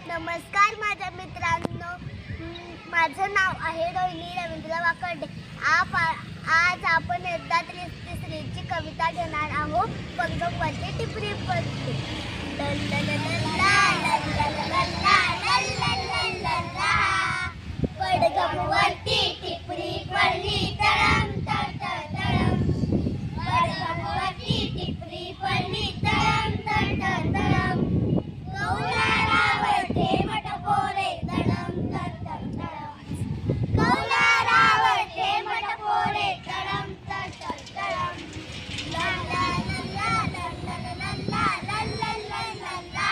नमस्कार माझ्या मित्रांनो, माझं नाव आहे रोहिणी रवींद्र वाकडे. आज आपण इयत्ता तिसरीची कविता घेणार आहोत. पडगमवरती टिपरी पडली. पडगमवरती टिपरी पडली तळम तळम. पडगमवरती टिपरी पडली तळम तळम. कौलारावरती मटपोरे तळम तळम. कौलारावरती मटपोरे तळम तळम. ला ला ला ला ला ला ला ला ला ला.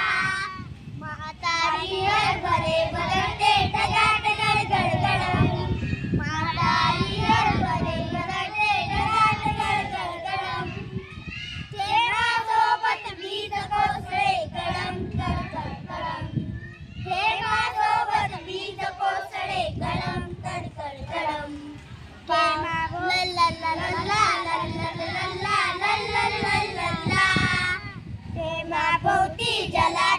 म्हातारी हरभरे भरते ढगात गडगड. म्हातारी हरभरे भरते ढगात गडगड. थेंबासोबत वीज कोसळे कडम कडकड. थेंबासोबत वीज कोसळे कडम कडकड. थेंबाभोवती जला